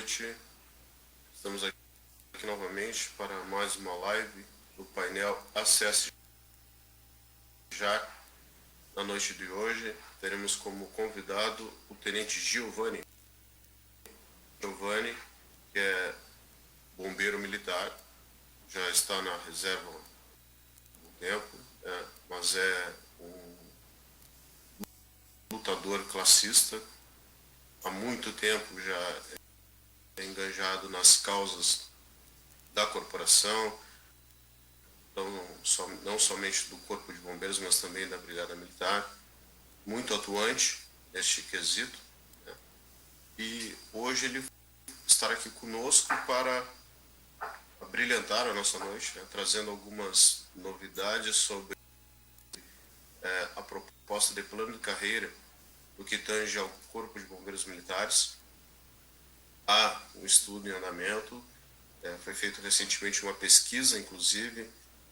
noite. Estamos aqui novamente para mais uma live do painel Acesse Já. Na noite de hoje, teremos como convidado o Tenente Giovanni. Giovanni, que é bombeiro militar, já está na reserva há um tempo, mas é um lutador classista. Há muito tempo já é engajado nas causas da corporação, então, não somente do Corpo de Bombeiros, mas também da Brigada Militar, muito atuante neste quesito, né? E hoje ele estará aqui conosco para brilhantar a nossa noite, né? Trazendo algumas novidades sobre a proposta de plano de carreira no que tange ao Corpo de Bombeiros Militares. Há um estudo em andamento, foi feita recentemente uma pesquisa, inclusive,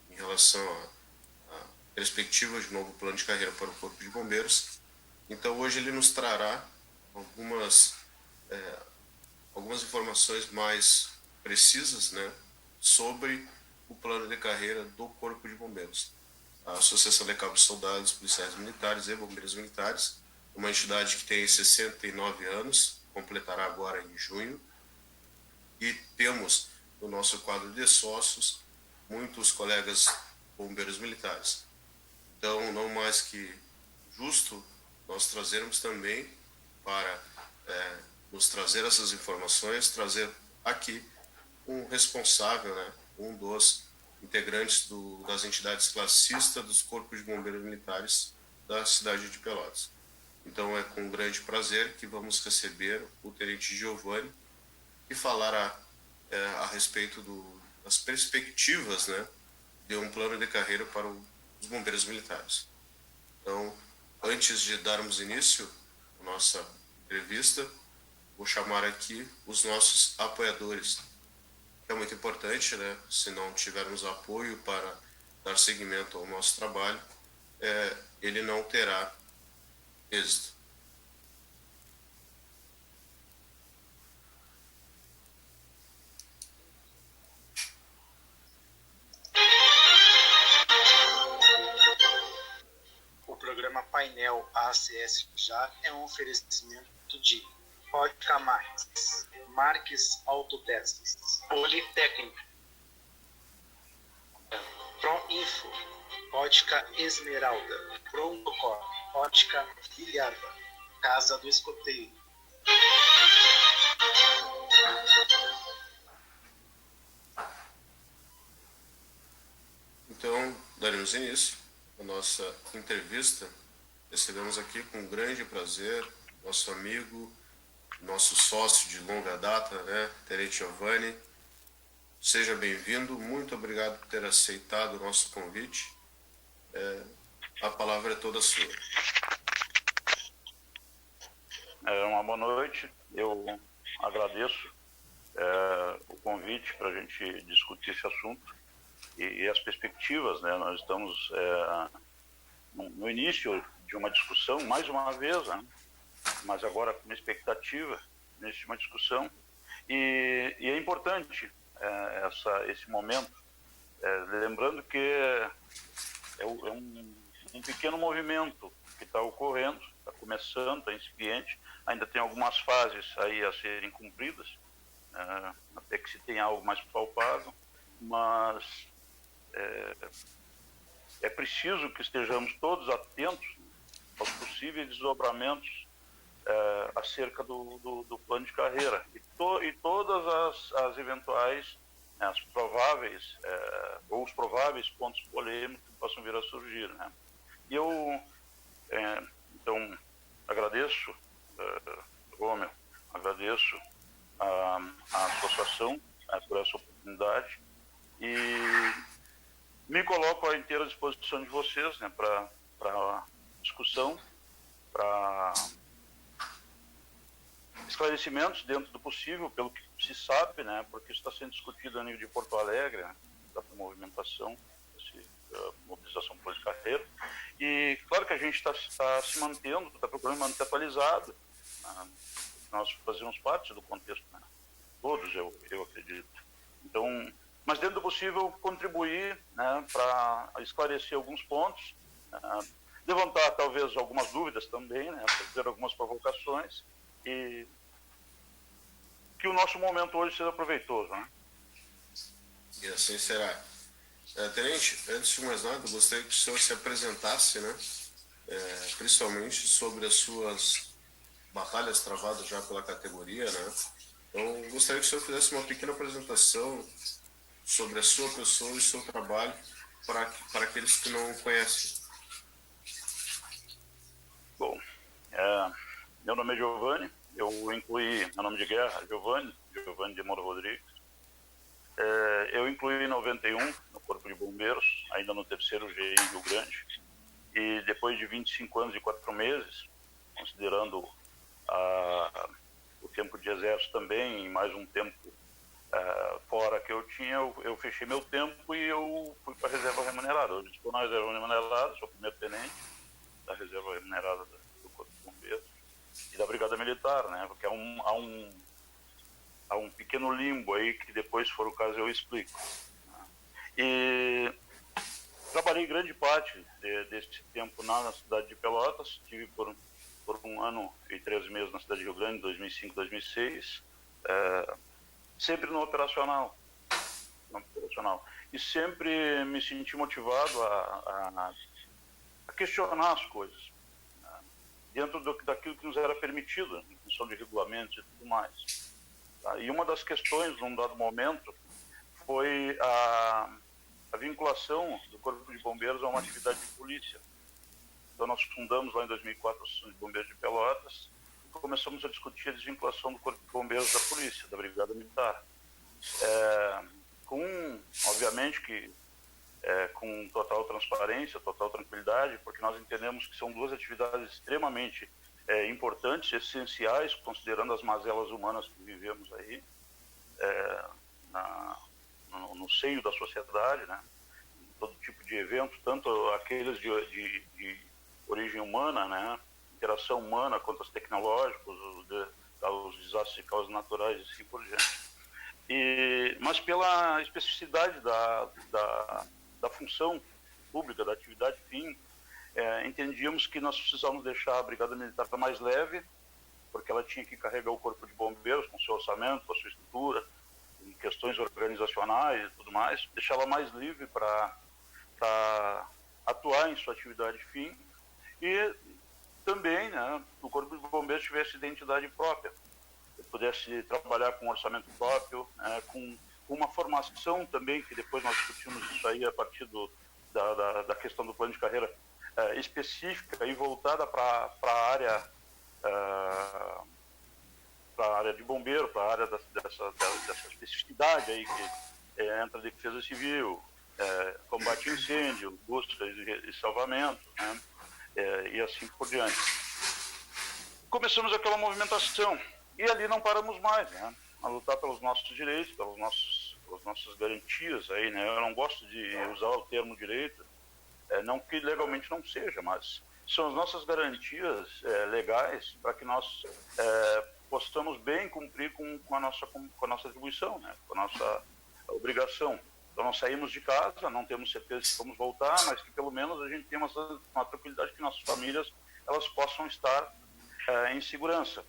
em relação a perspectivas de novo plano de carreira para o Corpo de Bombeiros. Então, hoje ele nos trará algumas informações mais precisas, né, sobre o plano de carreira do Corpo de Bombeiros. A Associação de Cabos Soldados, Policiais Militares e Bombeiros Militares, uma entidade que tem 69 anos, completará agora em junho, e temos no nosso quadro de sócios muitos colegas bombeiros militares. Então, não mais que justo nós trazermos também para nos trazer essas informações, trazer aqui um responsável, né, um dos integrantes das entidades classistas dos Corpos de Bombeiros Militares da cidade de Pelotas. Então, é com grande prazer que vamos receber o Tenente Giovanni, que falará a respeito das perspectivas, né, de um plano de carreira para os bombeiros militares. Então, antes de darmos início à nossa entrevista, vou chamar aqui os nossos apoiadores. É muito importante, né? Se não tivermos apoio para dar seguimento ao nosso trabalho, ele não terá êxito. O programa Painel ACS Já é um oferecimento de Ótica Marques, Marques Autotestes, Politécnica, Proinfo, Ótica Esmeralda, Prontocor, Ótica Vilharva, Casa do Escoteiro. Então, daremos início à nossa entrevista. Recebemos aqui com grande prazer nosso amigo, nosso sócio de longa data, né, Tenente Giovanni. Seja bem-vindo, muito obrigado por ter aceitado o nosso convite. A palavra é toda sua. Uma boa noite, eu agradeço o convite para a gente discutir esse assunto e as perspectivas, né? Nós estamos no início de uma discussão, mais uma vez, né? Mas agora com uma expectativa nessa uma discussão, e é importante esse momento, lembrando que é um pequeno movimento que está ocorrendo, está começando, está incipiente, ainda tem algumas fases aí a serem cumpridas, até que se tenha algo mais palpável, mas é preciso que estejamos todos atentos aos possíveis desdobramentos acerca do plano de carreira e todas as eventuais, as prováveis ou os prováveis pontos polêmicos que possam vir a surgir, né? E eu então agradeço, Romeu, agradeço a associação por essa oportunidade e me coloco à inteira disposição de vocês, né, para discussão, para esclarecimentos dentro do possível, pelo que se sabe, né, porque isso está sendo discutido a nível de Porto Alegre, né, da movimentação, mobilização por carreira. E claro que a gente está se mantendo, está procurando manter atualizado. Nós fazemos parte do contexto, né, todos, eu acredito. Então, mas dentro do possível, contribuir, né, para esclarecer alguns pontos, levantar talvez algumas dúvidas também, né, fazer algumas provocações, e que o nosso momento hoje seja proveitoso, né? E assim será. Tenente, antes de mais nada, gostaria que o senhor se apresentasse, né, principalmente sobre as suas batalhas travadas já pela categoria, né? Então, gostaria que o senhor fizesse uma pequena apresentação sobre a sua pessoa e o seu trabalho para aqueles que não conhecem. Bom, meu nome é Giovanni, eu incluí meu nome de guerra, Giovanni de Moro Rodrigues. Eu incluí em 91 no Corpo de Bombeiros, ainda no 3º GI em Rio Grande, e depois de 25 anos e 4 meses, considerando o tempo de exército também, e mais um tempo fora que eu tinha, eu fechei meu tempo e eu fui para a reserva remunerada. Hoje estou na reserva remunerada, sou primeiro tenente da reserva remunerada do Corpo de Bombeiros e da Brigada Militar, né? Porque há um pequeno limbo aí que depois, se for o caso, eu explico. E trabalhei grande parte desse tempo na cidade de Pelotas, estive por 1 ano e 3 meses na cidade de Rio Grande, 2005, 2006, sempre no operacional. E sempre me senti motivado a questionar as coisas, né, dentro daquilo que nos era permitido, em função de regulamentos e tudo mais. Tá? E uma das questões, num dado momento, foi a vinculação do Corpo de Bombeiros a uma atividade de polícia. Então, nós fundamos lá em 2004 a Associação de Bombeiros de Pelotas e começamos a discutir a desvinculação do Corpo de Bombeiros da polícia, da Brigada Militar. Obviamente que com total transparência, total tranquilidade, porque nós entendemos que são duas atividades extremamente importantes, essenciais, considerando as mazelas humanas que vivemos aí no seio da sociedade, né? Todo tipo de evento, tanto aqueles de origem humana, né? Interação humana, quanto os tecnológicos, os desastres de causas naturais e assim por diante. Mas pela especificidade da função pública, da atividade fim, entendíamos que nós precisávamos deixar a Brigada Militar mais leve, porque ela tinha que carregar o Corpo de Bombeiros com seu orçamento, com a sua estrutura, em questões organizacionais e tudo mais, deixá-la mais livre para atuar em sua atividade fim e também, né, o Corpo de Bombeiros tivesse identidade própria, pudesse trabalhar com orçamento próprio, com uma formação também, que depois nós discutimos isso aí a partir da questão do plano de carreira específica e voltada para a área de bombeiro, para a área dessa especificidade aí que entra a defesa civil, combate a incêndio, busca e salvamento, né, e assim por diante. Começamos aquela movimentação e ali não paramos mais, né, a lutar pelos nossos direitos, pelas nossas garantias aí, né. Eu não gosto de usar o termo direito, não que legalmente não seja, mas são as nossas garantias legais para que nós possamos bem cumprir com a nossa atribuição, né, com a nossa obrigação. Então nós saímos de casa, não temos certeza se vamos voltar, mas que pelo menos a gente tenha uma tranquilidade que nossas famílias elas possam estar em segurança.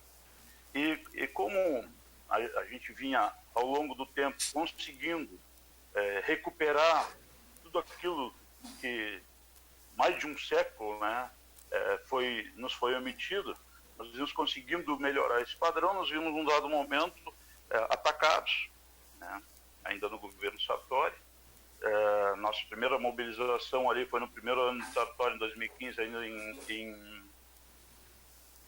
E como a gente vinha ao longo do tempo conseguindo recuperar tudo aquilo que mais de um século, né, nos foi omitido, nós vimos conseguindo melhorar esse padrão, nós vimos num dado momento atacados, né, ainda no governo Sartori. Nossa primeira mobilização ali foi no primeiro ano de Sartori, em 2015, ainda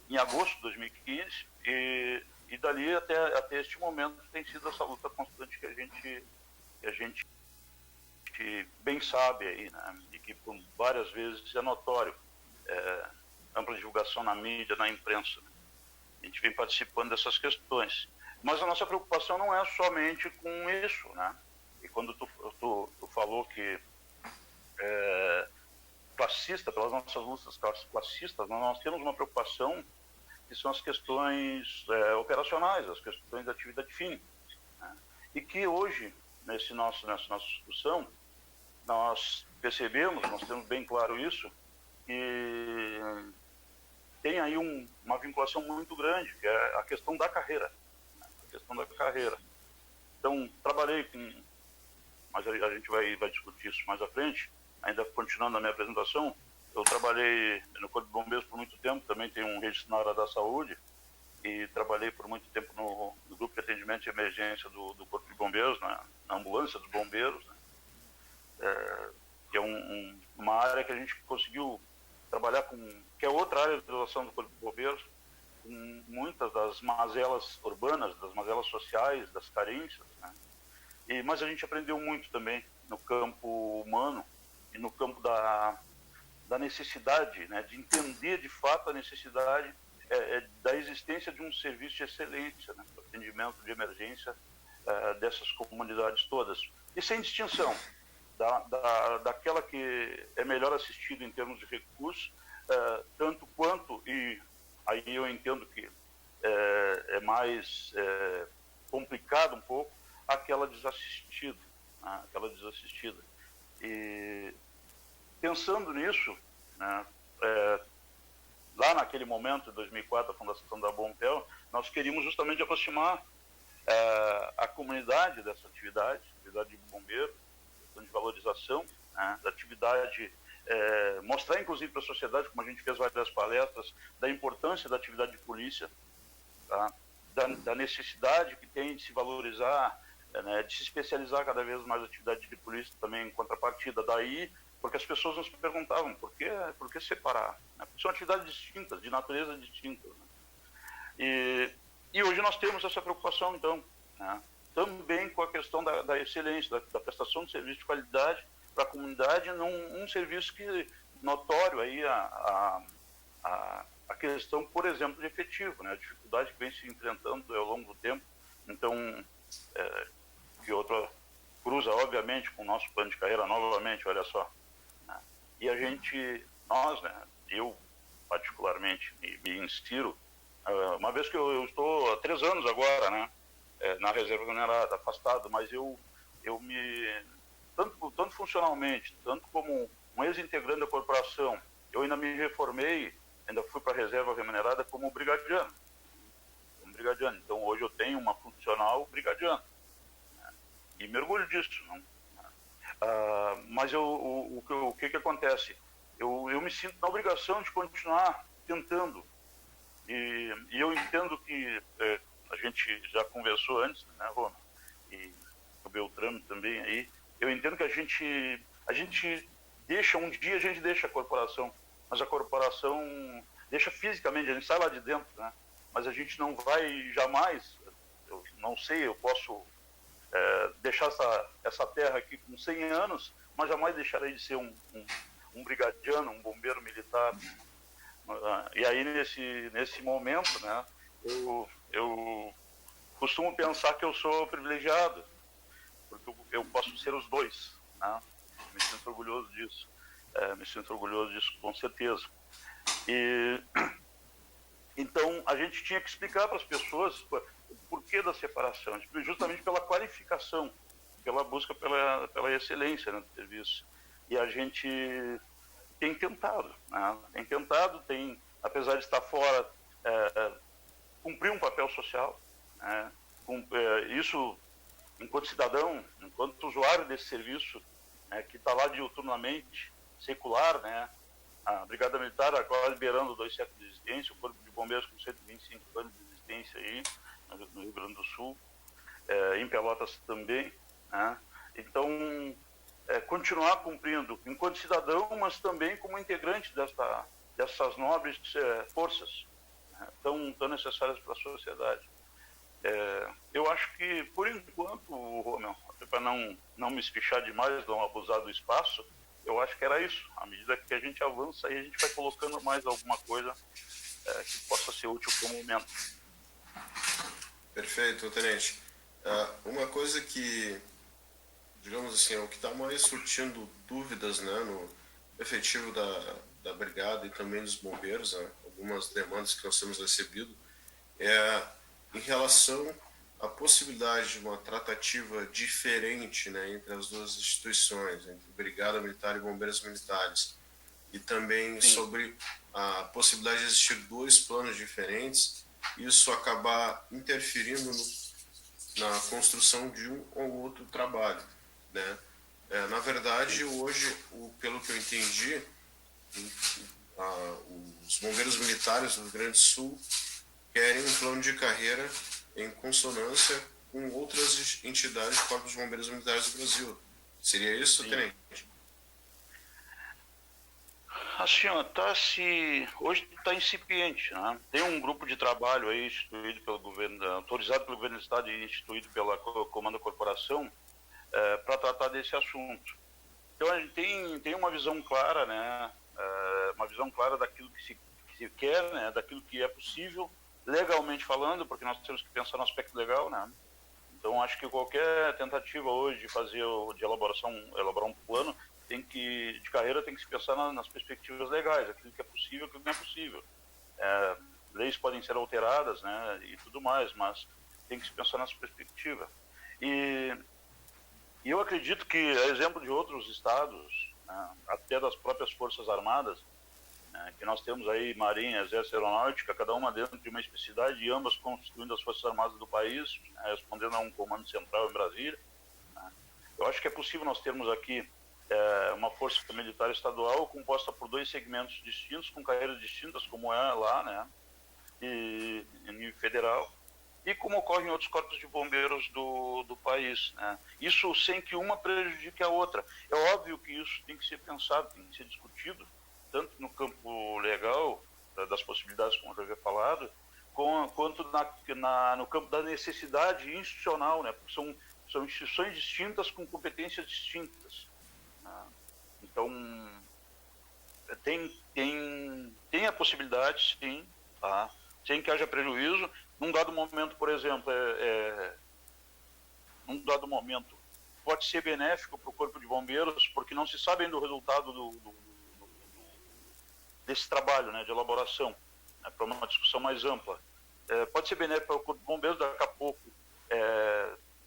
em agosto de 2015, e dali até este momento tem sido essa luta constante que a gente bem sabe aí, né, e que por várias vezes é notório, ampla divulgação na mídia, na imprensa, né? A gente vem participando dessas questões, mas a nossa preocupação não é somente com isso, né? E quando tu falou que classista, pelas nossas lutas classistas, nós temos uma preocupação que são as questões operacionais, as questões da atividade fim. né? E que hoje, nessa nossa discussão, nós percebemos, nós temos bem claro isso, que tem aí uma vinculação muito grande, que é a questão da carreira. Né? A questão da carreira. Então, trabalhei com... Mas a gente vai discutir isso mais à frente. Ainda continuando na minha apresentação, eu trabalhei no Corpo de Bombeiros por muito tempo, também tenho um registro na área da saúde, e trabalhei por muito tempo no grupo de atendimento de emergência do Corpo de Bombeiros, na ambulância dos bombeiros, né? Que é uma área que a gente conseguiu trabalhar que é outra área de atuação do Corpo de Bombeiros, com muitas das mazelas urbanas, das mazelas sociais, das carências, né? Mas a gente aprendeu muito também no campo humano e no campo da necessidade, né, de entender de fato a necessidade da existência de um serviço de excelência, né, para atendimento de emergência dessas comunidades todas. E sem distinção daquela que é melhor assistida em termos de recursos, tanto quanto, e aí eu entendo que é mais complicado um pouco, aquela desassistida, né, E pensando nisso, né, lá naquele momento, em 2004, a fundação da Bompel, nós queríamos justamente aproximar a comunidade dessa atividade de bombeiro, de valorização, né, da atividade, mostrar inclusive para a sociedade, como a gente fez várias palestras, da importância da atividade de polícia, tá? da necessidade que tem de se valorizar, né, de se especializar cada vez mais na atividade de polícia também em contrapartida. Daí, porque as pessoas nos perguntavam por que separar, né? Porque são atividades distintas, de natureza distinta, né? E hoje nós temos essa preocupação, então, né, também com a questão da excelência, da prestação de serviço de qualidade para a comunidade, num serviço que notório aí a questão, por exemplo, de efetivo, né, a dificuldade que vem se enfrentando ao longo do tempo. Então, que outra cruza, obviamente, com o nosso plano de carreira novamente, olha só. Né? E nós, né, eu particularmente me insiro, uma vez que eu estou há 3 anos agora, né, na reserva remunerada, afastado, mas eu tanto funcionalmente, tanto como um ex-integrante da corporação, eu ainda me reformei, ainda fui para a reserva remunerada como brigadiano. Então, hoje eu tenho uma funcional brigadiana. E me orgulho disso. Não? Mas o que acontece? Eu me sinto na obrigação de continuar tentando. E eu entendo que a gente já conversou antes, né, Roma? E o Beltrame também aí. Eu entendo que a gente deixa, um dia a gente deixa a corporação, mas a corporação deixa fisicamente, a gente sai lá de dentro, né? Mas a gente não vai jamais, eu não sei, eu posso deixar essa terra aqui com 100 anos, mas jamais deixarei de ser um brigadiano, um bombeiro militar. E aí, nesse momento, né, eu costumo pensar que eu sou privilegiado, porque eu posso ser os dois, né? Me sinto orgulhoso disso. Com certeza. Então, a gente tinha que explicar para as pessoas o porquê da separação, justamente pela qualificação, pela busca pela excelência, né, do serviço. E a gente tem tentado, né? Apesar de estar fora, cumprir um papel social, né? Isso, enquanto cidadão, enquanto usuário desse serviço, que está lá diuturnamente, secular, né? A Brigada Militar agora liberando 2 séculos de existência, o Corpo de Bombeiros com 125 anos de existência aí, no Rio Grande do Sul, em Pelotas também, né? Então, continuar cumprindo enquanto cidadão, mas também como integrante dessas nobres forças, né, tão necessárias para a sociedade. Eu acho que, por enquanto, Romeu, para não me espichar demais, não abusar do espaço, eu acho que era isso. À medida que a gente avança, aí a gente vai colocando mais alguma coisa que possa ser útil para o momento. Perfeito, Tenente. Uma coisa que, digamos assim, é o que está mais surtindo dúvidas, né, no efetivo da Brigada e também dos bombeiros, né, algumas demandas que nós temos recebido, em relação a possibilidade de uma tratativa diferente, né, entre as duas instituições, entre Brigada Militar e Bombeiros Militares, e também sobre a possibilidade de existir dois planos diferentes, isso acabar interferindo na construção de um ou outro trabalho, né? Na verdade, hoje, pelo que eu entendi, os bombeiros militares do Rio Grande do Sul querem um plano de carreira em consonância com outras entidades do Corpo de Bombeiros Militares do Brasil. Seria isso, Tenente? Assim, hoje está incipiente, né? Tem um grupo de trabalho aí instituído pelo governo, autorizado pelo governo do estado e instituído pela Comando da Corporação para tratar desse assunto. Então a gente tem uma visão clara, né? Uma visão clara daquilo que se quer, né? Daquilo que é possível, legalmente falando, porque nós temos que pensar no aspecto legal, né? Então acho que qualquer tentativa hoje de elaborar um plano de carreira tem que se pensar nas perspectivas legais, aquilo que é possível, aquilo que não é possível. Leis podem ser alteradas, né, e tudo mais, mas tem que se pensar nessa perspectiva. E eu acredito que, a exemplo de outros estados, né, até das próprias Forças Armadas, né, que nós temos aí Marinha, Exército e Aeronáutica, cada uma dentro de uma especificidade, e ambas constituindo as Forças Armadas do país, né, respondendo a um comando central em Brasília. Né. Eu acho que é possível nós termos aqui uma força militar estadual composta por dois segmentos distintos, com carreiras distintas, como é lá, né, e em nível federal, e como ocorre em outros corpos de bombeiros do país, né. Isso sem que uma prejudique a outra. É óbvio que isso tem que ser pensado, tem que ser discutido, tanto no campo legal, das possibilidades, como eu já havia falado, quanto no campo da necessidade institucional, né, porque são instituições distintas com competências distintas. Então, tem a possibilidade, sim, tá? Sem que haja prejuízo. Num dado momento, por exemplo, num dado momento, pode ser benéfico para o Corpo de Bombeiros, porque não se sabe ainda o resultado desse trabalho, né, de elaboração, né, para uma discussão mais ampla. Pode ser benéfico para o Corpo de Bombeiros, daqui a pouco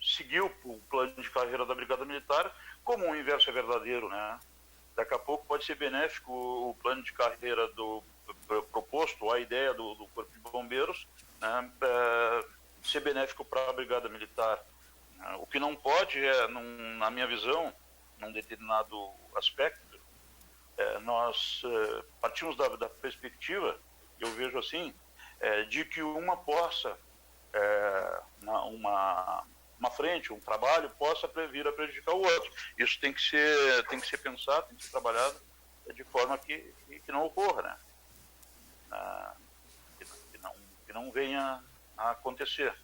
seguir o plano de carreira da Brigada Militar, como o inverso é verdadeiro, né? Daqui a pouco pode ser benéfico o plano de carreira proposto, a ideia do Corpo de Bombeiros, né, ser benéfico para a Brigada Militar. O que não pode na minha visão, num determinado aspecto, nós partimos da perspectiva, eu vejo assim, de que uma possa, uma frente, um trabalho, possa vir a prejudicar o outro. Isso tem que ser pensado, tem que ser trabalhado de forma que não ocorra, né? Que não venha a acontecer.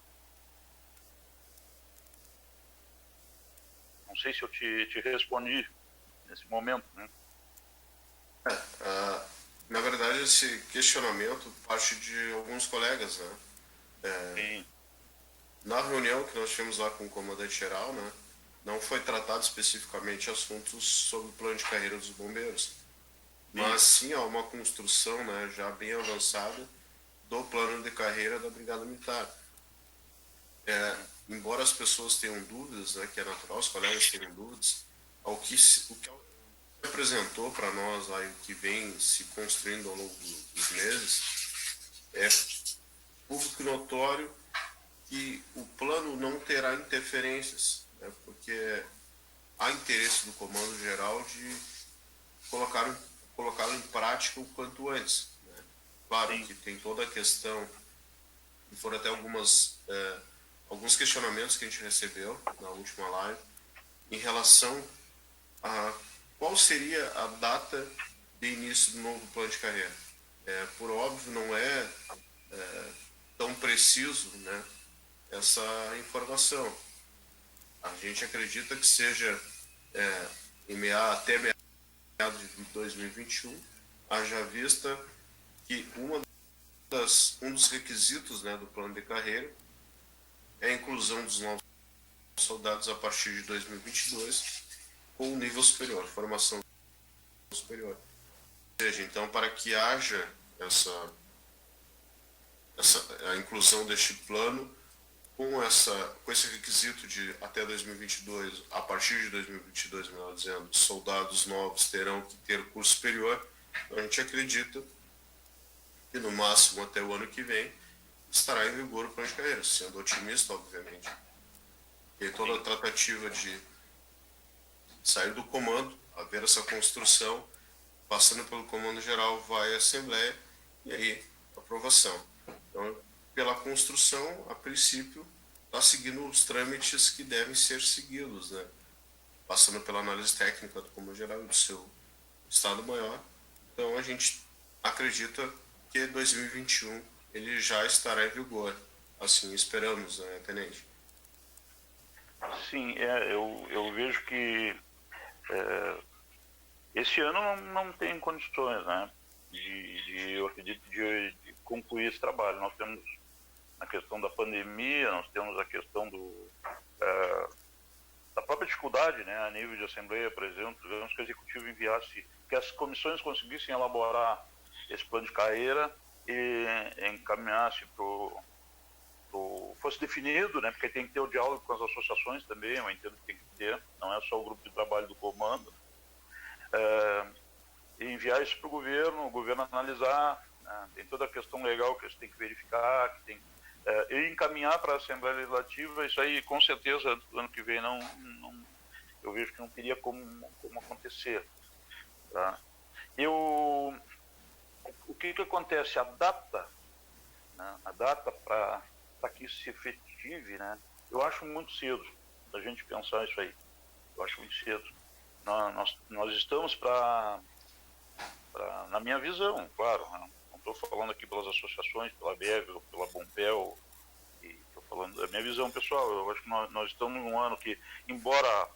Não sei se eu te respondi nesse momento, né? Na verdade, esse questionamento parte de alguns colegas, né? Sim. Na reunião que nós tivemos lá com o comandante-geral, né, não foi tratado especificamente assuntos sobre o plano de carreira dos bombeiros, mas sim há uma construção, né, já bem avançada do plano de carreira da Brigada Militar. Embora as pessoas tenham dúvidas, né, que é natural, os colegas tenham dúvidas, o que apresentou para nós lá, o que vem se construindo ao longo dos meses, é público e notório que o plano não terá interferências, né, porque há interesse do Comando Geral de colocá-lo em prática o quanto antes, né. Claro Sim. que tem toda a questão, e foram até alguns questionamentos que a gente recebeu na última live, em relação a qual seria a data de início do novo plano de carreira. Por óbvio, não é tão preciso, né, essa informação. A gente acredita que seja até meados de 2021, haja vista que um dos requisitos, né, do plano de carreira é a inclusão dos novos soldados a partir de 2022 com um nível superior, formação superior. Ou seja, então, para que haja a inclusão deste plano, com esse requisito de até 2022, a partir de 2022, melhor dizendo, soldados novos terão que ter curso superior, a gente acredita que no máximo até o ano que vem estará em vigor o plano de carreira, sendo otimista, obviamente. E toda a tratativa de sair do comando, haver essa construção, passando pelo comando geral, vai à Assembleia e aí aprovação. Então, pela construção, a princípio, está seguindo os trâmites que devem ser seguidos, né? Passando pela análise técnica do comando geral e do seu Estado-Maior. Então, a gente acredita que 2021 ele já estará em vigor. Assim esperamos, né, Tenente? Sim, eu vejo que esse ano não tem condições, né, eu acredito, de concluir esse trabalho. Nós temos a questão da pandemia, nós temos a questão da própria dificuldade, né, a nível de Assembleia, por exemplo. Tivemos que o Executivo enviasse, que as comissões conseguissem elaborar esse plano de carreira e encaminhasse fosse definido, né, porque tem que ter o diálogo com as associações também, eu entendo que tem que ter, não é só o grupo de trabalho do comando, e enviar isso para o governo analisar, né, tem toda a questão legal que eles têm que verificar, e encaminhar para a Assembleia Legislativa. Isso aí, com certeza, ano que vem eu vejo que não teria como acontecer. Tá? O que acontece? A data, né, para que isso se efetive, né, eu acho muito cedo a gente pensar isso aí. Eu acho muito cedo. Nós estamos na minha visão, claro, né, não estou falando aqui pelas associações, pela BEV ou pela Bompel, estou falando da minha visão pessoal. Eu acho que nós estamos num ano que, embora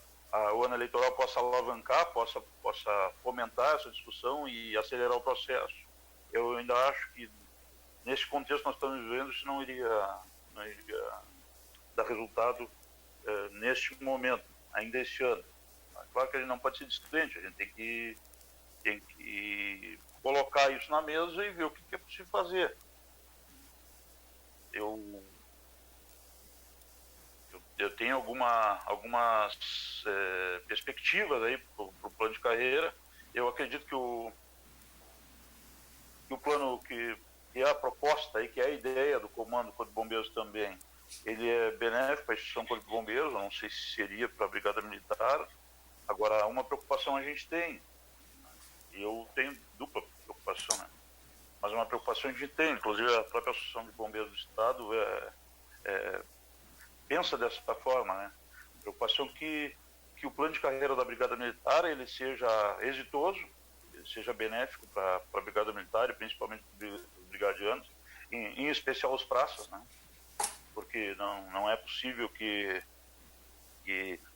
o ano eleitoral possa alavancar, possa fomentar essa discussão e acelerar o processo, eu ainda acho que nesse contexto que nós estamos vivendo, isso não iria dar resultado neste momento, ainda esse ano. Claro que a gente não pode ser descrente, a gente tem que colocar isso na mesa e ver o que é possível fazer. Eu tenho algumas perspectivas aí para o plano de carreira. Eu acredito que o plano que é a proposta aí, que é a ideia do Comando do Corpo de Bombeiros também, ele é benéfico para a instituição do Corpo de Bombeiros. Eu não sei se seria para a Brigada Militar. Agora, uma preocupação a gente tem, e eu tenho dupla preocupação, né? Mas uma preocupação a gente tem, inclusive a própria Associação de Bombeiros do Estado pensa dessa forma, né? Preocupação que o plano de carreira da Brigada Militar ele seja exitoso, ele seja benéfico para a Brigada Militar e principalmente para os brigadianos, em especial os praças, né? Porque não é possível que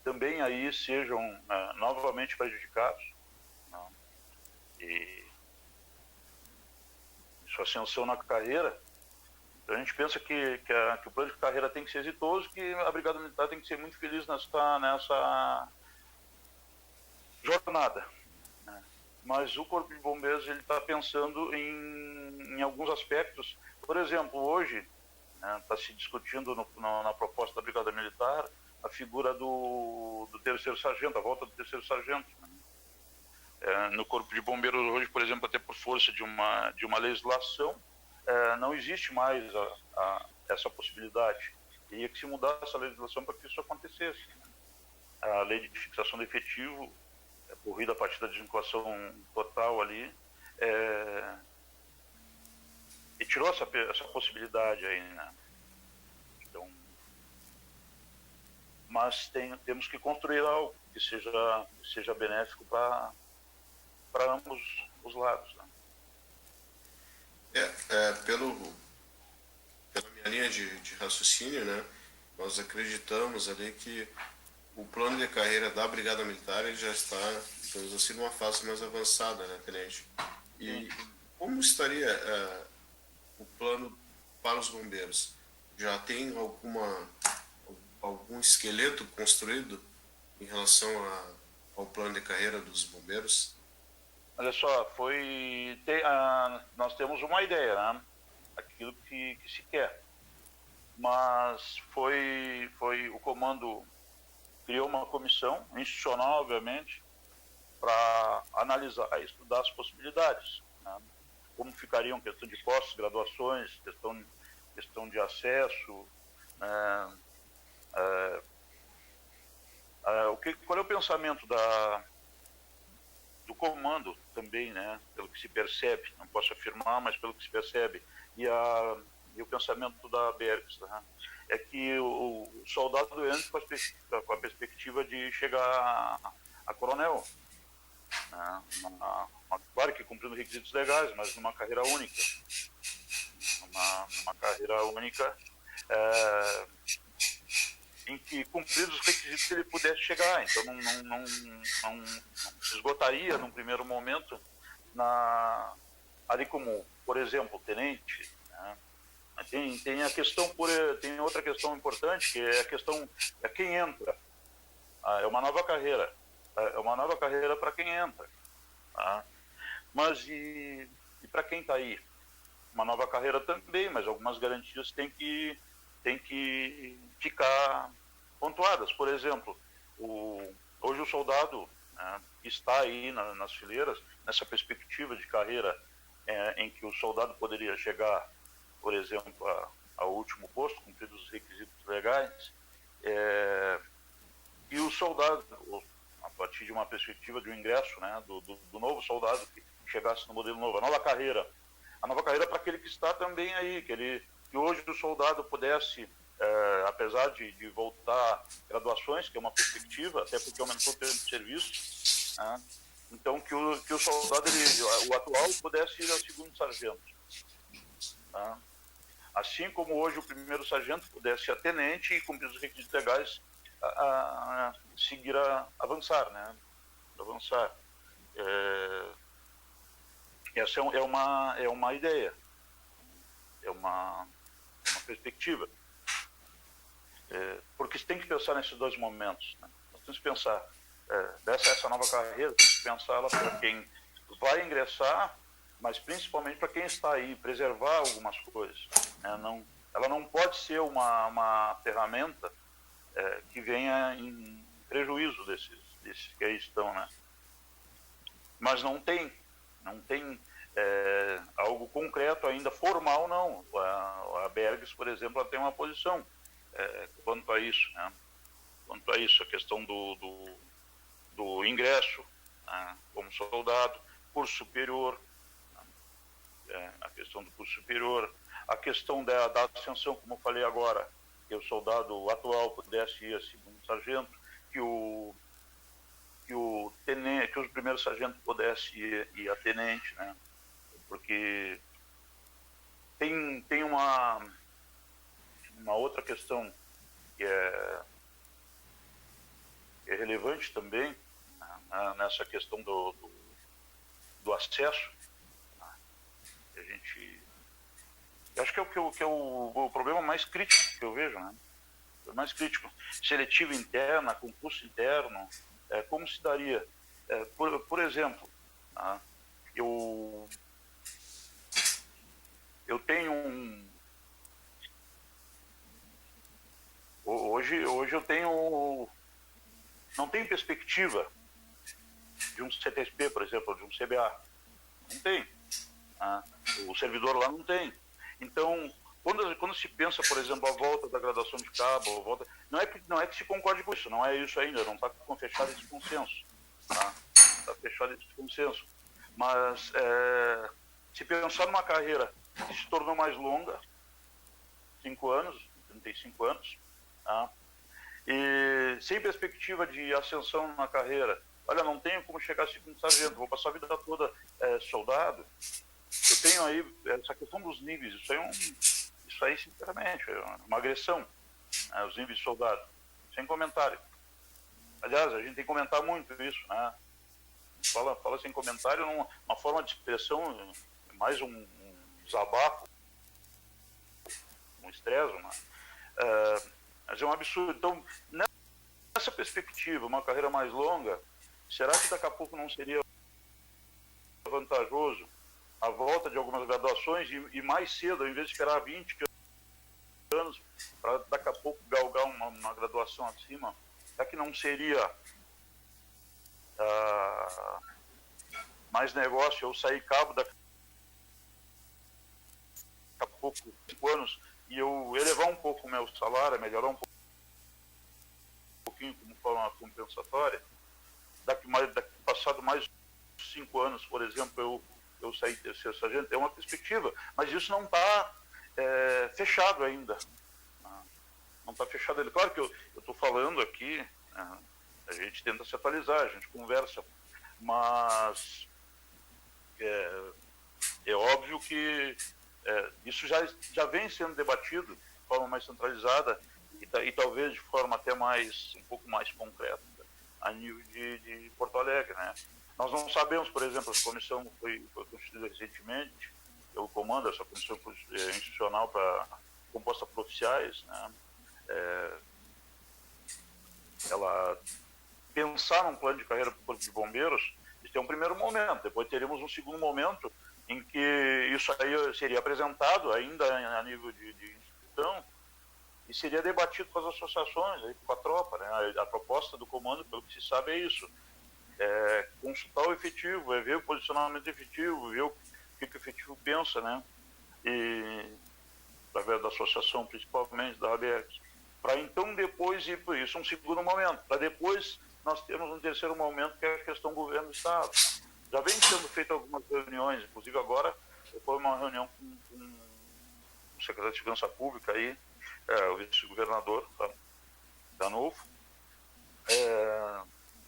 também aí sejam novamente prejudicados, não? E sua ascensão na carreira. Então a gente pensa que o plano de carreira tem que ser exitoso, que a Brigada Militar tem que ser muito feliz nessa jornada, né? Mas o Corpo de Bombeiros ele está pensando em alguns aspectos. Por exemplo, hoje está se discutindo na proposta da Brigada Militar a figura do terceiro sargento, a volta do terceiro sargento, né? No Corpo de Bombeiros hoje, por exemplo, até por força de uma legislação, não existe mais essa possibilidade. Teria que se mudar essa legislação para que isso acontecesse. A lei de fixação do efetivo, corrida a partir da desvinculação total ali, e tirou essa possibilidade aí, né? Então, mas temos que construir algo que seja benéfico para ambos os lados, né? Pela minha linha de raciocínio, né, nós acreditamos ali que o plano de carreira da Brigada Militar ele já está, digamos assim, numa fase mais avançada, né, Tenente? E como estaria o plano para os bombeiros? Já tem algum esqueleto construído em relação ao plano de carreira dos bombeiros? Olha só, nós temos uma ideia, né? Aquilo que se quer. mas foi o comando criou uma comissão institucional, obviamente, para analisar e estudar as possibilidades, né? Como ficariam questão de postos, graduações, questão de acesso, né? Qual é o pensamento do comando também, né? Pelo que se percebe, não posso afirmar, mas pelo que se percebe, e o pensamento da Bergs, né? É que o soldado entra com a perspectiva de chegar a coronel, né? Claro que cumprindo requisitos legais, mas numa carreira única. Numa carreira única em que, cumpridos os requisitos, ele pudesse chegar. Então, não se esgotaria, num primeiro momento, ali como, por exemplo, tenente, né? Tem outra questão importante, que é a questão de quem entra. É uma nova carreira. É uma nova carreira para quem entra. Tá? Mas e para quem está aí? Uma nova carreira também, mas algumas garantias têm que ficar pontuadas. Por exemplo, hoje o soldado, né, está aí nas fileiras, nessa perspectiva de carreira em que o soldado poderia chegar, por exemplo, ao último posto, cumpridos os requisitos legais, e o soldado, a partir de uma perspectiva de um ingresso, né, do novo soldado que chegasse no modelo novo, a nova carreira para aquele que está também aí, que hoje o soldado pudesse, apesar de voltar graduações, que é uma perspectiva, até porque aumentou o tempo de serviço, né? Então que o soldado, o atual, pudesse ir a segundo sargento, tá? Assim como hoje o primeiro sargento pudesse ir a tenente e, cumprir os requisitos legais, seguir a avançar, né? Avançar. Essa é uma ideia, é uma perspectiva. Porque você tem que pensar nesses dois momentos, né? Nós temos que pensar essa nova carreira, temos que pensar ela para quem vai ingressar, mas principalmente para quem está aí, preservar algumas coisas, né? Ela não pode ser uma ferramenta que venha em prejuízo desses que aí estão, né? Mas não tem algo concreto ainda, formal não. A Bergs, por exemplo, ela tem uma posição quanto a isso, né? Quanto a isso, a questão do ingresso, né, como soldado, curso superior, né, a questão do curso superior, a questão da ascensão, como eu falei agora, que o soldado atual pudesse ir a segundo sargento, que o primeiro sargento pudesse ir a tenente, né? Porque tem uma outra questão que é relevante também, né, nessa questão do acesso. Eu acho que é o problema mais crítico que eu vejo, né? O mais crítico. Seletivo interna, concurso interno, como se daria? Por exemplo, né, eu tenho hoje eu não tenho perspectiva de um CTSP, por exemplo, de um CBA. Não tem. Né? O servidor lá não tem. Então, quando se pensa, por exemplo, a volta da graduação de cabo, não é que se concorde com isso, não é isso ainda, não está fechado esse consenso. Tá? Está fechado esse consenso. Mas se pensar numa carreira que se tornou mais longa, 5 anos, 35 anos, tá? E sem perspectiva de ascensão na carreira, olha, não tenho como chegar a segundo sargento, vou passar a vida toda soldado. Eu tenho aí essa questão dos níveis, isso aí sinceramente, é uma agressão, né, os níveis de soldado, sem comentário. Aliás, a gente tem que comentar muito isso, né? Fala sem comentário, uma forma de expressão, mais um desabafo, um estresse, mas é um absurdo. Então, nessa perspectiva, uma carreira mais longa, será que daqui a pouco não seria vantajoso a volta de algumas graduações e mais cedo, ao invés de esperar 20 anos, para daqui a pouco galgar uma graduação acima, será que não seria mais negócio eu sair cabo daqui a pouco, 5 anos, e eu elevar um pouco o meu salário, melhorar um pouquinho como forma compensatória, passado mais 5 anos, por exemplo, eu sair terceiro sargento, é uma perspectiva, mas isso não está fechado ainda. Não está fechado ainda. Claro que eu estou falando aqui, a gente tenta se atualizar, a gente conversa, mas é óbvio que isso já vem sendo debatido de forma mais centralizada e talvez de forma até um pouco mais concreta a nível de Porto Alegre, né? Nós não sabemos, por exemplo, a comissão foi constituída recentemente, eu comando essa comissão institucional composta por oficiais, né? Ela pensar num plano de carreira para o Corpo de Bombeiros, isso é um primeiro momento, depois teremos um segundo momento em que isso aí seria apresentado ainda a nível de instituição e seria debatido com as associações, aí, com a tropa, né? A proposta do comando, pelo que se sabe, é isso. Consultar o efetivo, ver o posicionamento efetivo, ver o que o efetivo pensa, né? E através da associação, principalmente, da ABERGS, para então depois ir por isso, um segundo momento, para depois nós temos um terceiro momento, que é a questão do governo do Estado. Já vem sendo feitas algumas reuniões, inclusive agora foi uma reunião com o secretário de Segurança Pública, aí, o vice-governador da Novo,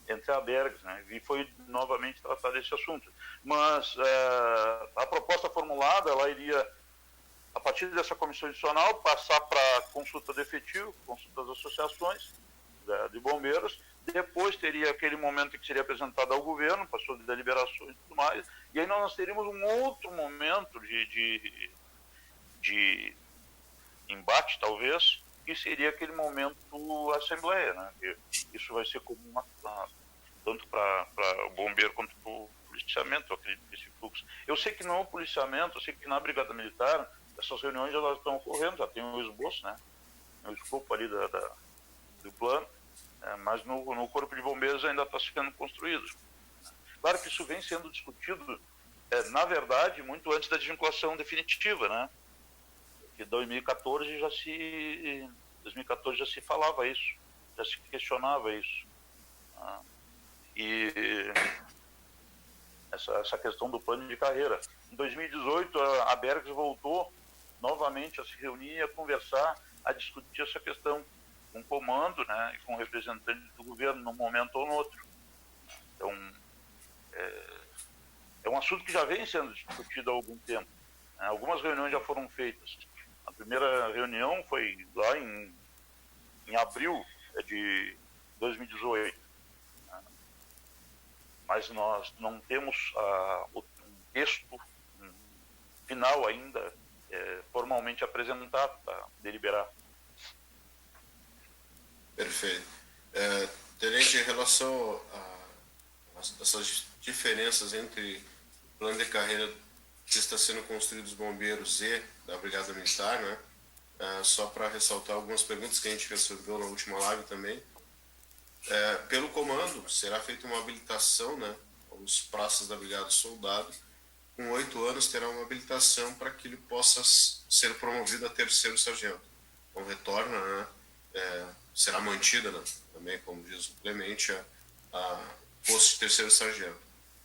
entre a ABERGS, né? E foi novamente tratado esse assunto. Mas a proposta formulada, ela iria, a partir dessa comissão institucional, passar para consulta do efetivo, consulta das associações de bombeiros, depois teria aquele momento em que seria apresentado ao governo, passou de deliberações e tudo mais, e aí nós teríamos um outro momento de embate, talvez, que seria aquele momento assembleia, né? Que isso vai ser comum tanto para o bombeiro quanto para o policiamento, eu acredito que esse fluxo. Eu sei que no policiamento, eu sei que na Brigada Militar, essas reuniões já estão ocorrendo, já tem o esboço, né? O escopo ali do plano, mas no Corpo de Bombeiros ainda está sendo construído. Claro que isso vem sendo discutido, na verdade, muito antes da desvinculação definitiva, né? Que em 2014 já se falava isso, já se questionava isso. E essa questão do plano de carreira. Em 2018, a ABERGS voltou novamente a se reunir, a conversar, a discutir essa questão com o comando, né, e com representantes do governo num momento ou no outro. Então, é um assunto que já vem sendo discutido há algum tempo. Algumas reuniões já foram feitas. A primeira reunião foi lá em abril de 2018. Mas nós não temos um texto final ainda formalmente apresentado para deliberar. Perfeito. Tenente, em relação a essas diferenças entre o plano de carreira que está sendo construído dos bombeiros e da Brigada Militar, né? Só para ressaltar algumas perguntas que a gente recebeu na última live também. Pelo comando, será feita uma habilitação, né? Os praças da Brigada do Soldado, com 8 anos, terá uma habilitação para que ele possa ser promovido a terceiro sargento. Então, retorna, né? Será mantida, né? Também, como diz o Clemente, a posto de terceiro sargento.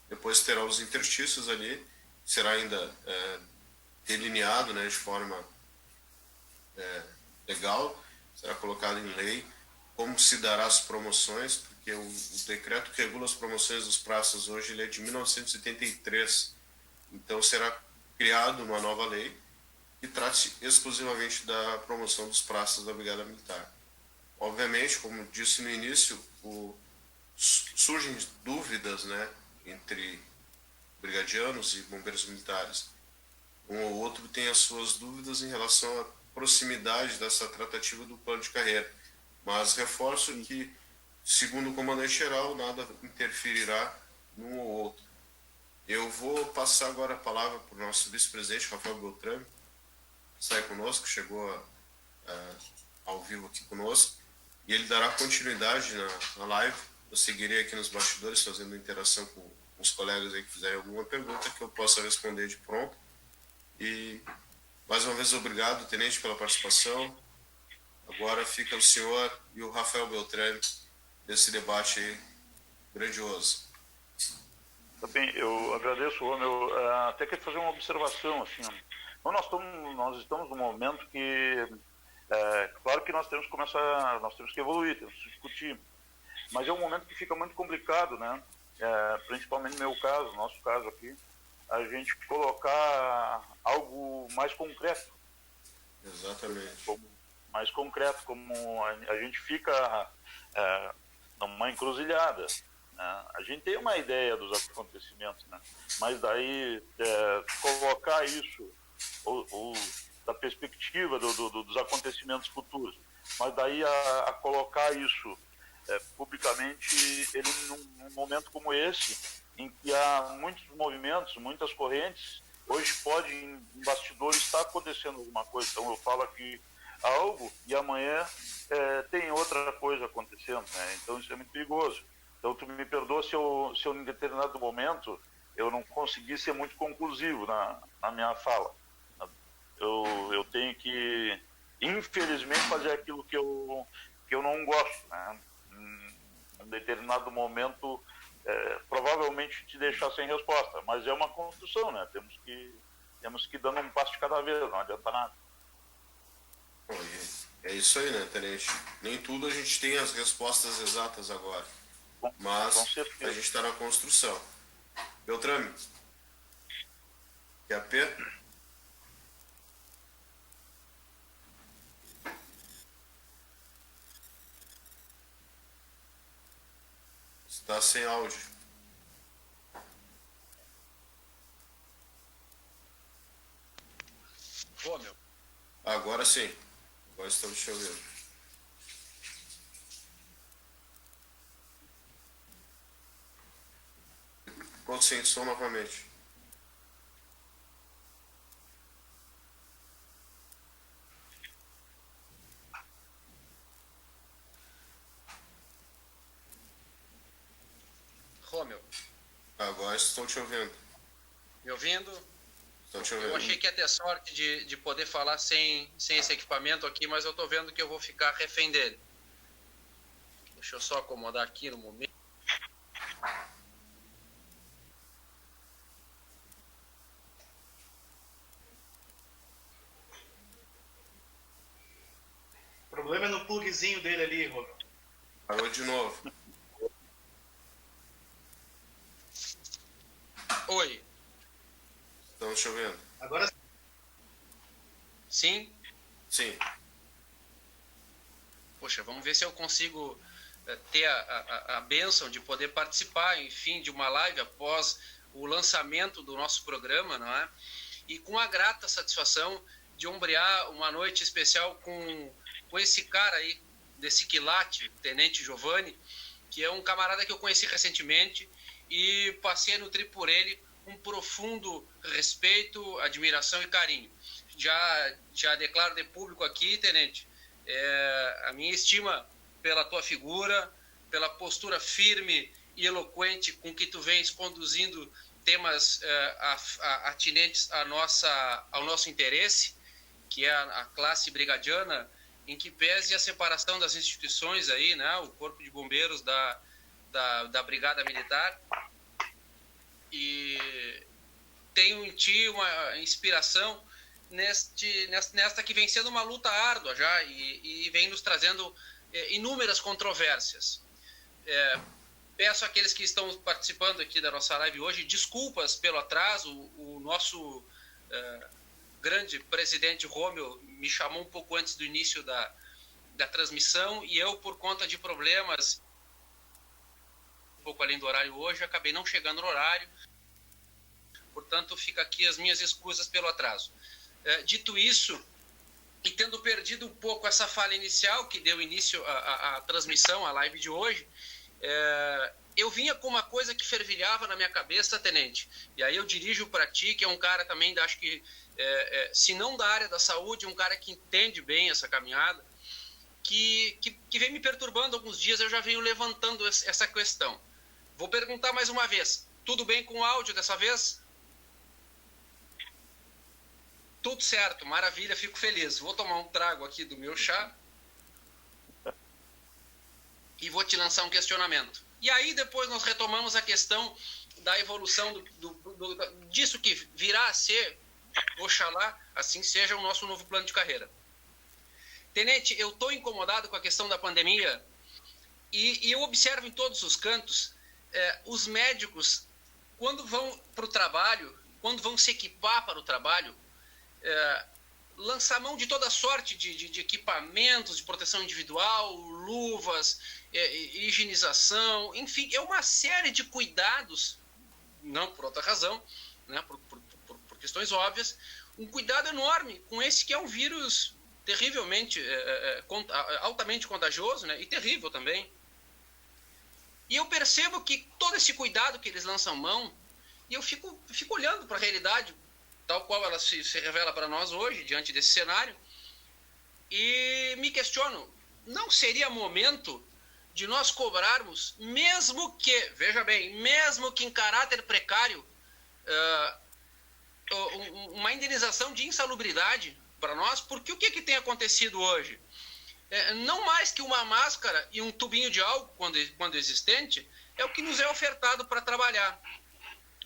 Depois terá os interstícios ali, será ainda delineado, né, de forma legal, será colocado em lei como se dará as promoções, porque o decreto que regula as promoções dos praças hoje ele é de 1973. Então será criada uma nova lei que trate exclusivamente da promoção dos praças da Brigada Militar. Obviamente, como disse no início, surgem dúvidas, né, entre brigadianos e bombeiros militares. Um ou outro tem as suas dúvidas em relação à proximidade dessa tratativa do plano de carreira. Mas reforço que, segundo o comandante-geral, nada interferirá num ou outro. Eu vou passar agora a palavra para o nosso vice-presidente, Rafael Beltrame, que está aí conosco, chegou ao vivo aqui conosco, e ele dará continuidade na live. Eu seguirei aqui nos bastidores fazendo interação com os colegas aí que fizerem alguma pergunta que eu possa responder de pronto. E mais uma vez obrigado, tenente, pela participação. Agora fica o senhor e o Rafael Beltrame nesse debate aí grandioso. Bem, eu agradeço, Romeu. Até quero fazer uma observação, assim. Então, nós estamos num momento que, claro que nós temos que evoluir, temos que discutir, mas é um momento que fica muito complicado, né? Principalmente no meu caso, nosso caso aqui, a gente colocar algo mais concreto. Exatamente. Mais concreto, como a gente fica numa encruzilhada. A gente tem uma ideia dos acontecimentos, né? Mas daí colocar isso, ou da perspectiva dos acontecimentos futuros, mas daí a colocar isso publicamente, ele num momento como esse, em que há muitos movimentos, muitas correntes, hoje pode em bastidores estar acontecendo alguma coisa. Então eu falo aqui algo e amanhã tem outra coisa acontecendo, né? Então isso é muito perigoso. Então tu me perdoa se eu em determinado momento eu não consegui ser muito conclusivo na minha fala. Eu tenho que, infelizmente, fazer aquilo que eu não gosto, né? Em determinado momento provavelmente te deixar sem resposta, mas é uma construção, né? Temos que ir dando um passo de cada vez, não adianta nada. É isso aí, né, tenente? Nem tudo a gente tem as respostas exatas agora, mas a gente está na construção. Beltrame, QAP? Está sem áudio. Romeu. Agora sim. Agora estamos te ouvindo. Ficou sem som novamente. Romeu. Agora estou te ouvindo. Me ouvindo? Estou te ouvindo. Eu achei que ia ter sorte de poder falar sem esse equipamento aqui, mas eu estou vendo que eu vou ficar refém dele. Deixa eu só acomodar aqui no momento. O problema é no plugzinho dele ali, Romeu. Parou de novo. Oi. Estamos te ouvindo. Agora Sim? Sim. Poxa, vamos ver se eu consigo ter a bênção de poder participar, enfim, de uma live após o lançamento do nosso programa, não é? E com a grata satisfação de ombrear uma noite especial com esse cara aí, desse quilate, Tenente Giovanni, que é um camarada que eu conheci recentemente e passei a nutrir por ele um profundo respeito, admiração e carinho. Já declaro de público aqui, Tenente, a minha estima pela tua figura, pela postura firme e eloquente com que tu vens conduzindo temas atinentes ao nosso interesse, que é a classe brigadiana, em que pese a separação das instituições aí, né, o Corpo de Bombeiros da Brigada Militar, e tenho em ti uma inspiração nesta que vem sendo uma luta árdua já e vem nos trazendo inúmeras controvérsias. Peço àqueles que estão participando aqui da nossa live hoje desculpas pelo atraso. O nosso grande presidente Romeu me chamou um pouco antes do início da transmissão e eu, por conta de problemas um pouco além do horário hoje, acabei não chegando no horário. Portanto, fica aqui as minhas escusas pelo atraso. Dito isso, e tendo perdido um pouco essa fala inicial que deu início à transmissão, à live de hoje, eu vinha com uma coisa que fervilhava na minha cabeça, Tenente, e aí eu dirijo para ti, que é um cara também, acho que se não da área da saúde, um cara que entende bem essa caminhada, que vem me perturbando alguns dias. Eu já venho levantando essa questão. Vou perguntar mais uma vez. Tudo bem com o áudio dessa vez? Tudo certo, maravilha, fico feliz. Vou tomar um trago aqui do meu chá e vou te lançar um questionamento. E aí depois nós retomamos a questão da evolução disso que virá a ser, oxalá, assim seja o nosso novo plano de carreira. Tenente, eu estou incomodado com a questão da pandemia e eu observo em todos os cantos os médicos, quando vão para o trabalho, quando vão se equipar para o trabalho, lançar mão de toda sorte de equipamentos de proteção individual, luvas, higienização, enfim, é uma série de cuidados, não por outra razão, né, por questões óbvias, um cuidado enorme com esse que é um vírus terrivelmente, altamente contagioso, né, e terrível também. E eu percebo que todo esse cuidado que eles lançam mão, e eu fico olhando para a realidade, tal qual ela se revela para nós hoje, diante desse cenário, e me questiono, não seria momento de nós cobrarmos, mesmo que, veja bem, mesmo que em caráter precário, uma indenização de insalubridade para nós? Porque o que tem acontecido hoje? Não mais que uma máscara e um tubinho de álcool, quando existente, é o que nos é ofertado para trabalhar.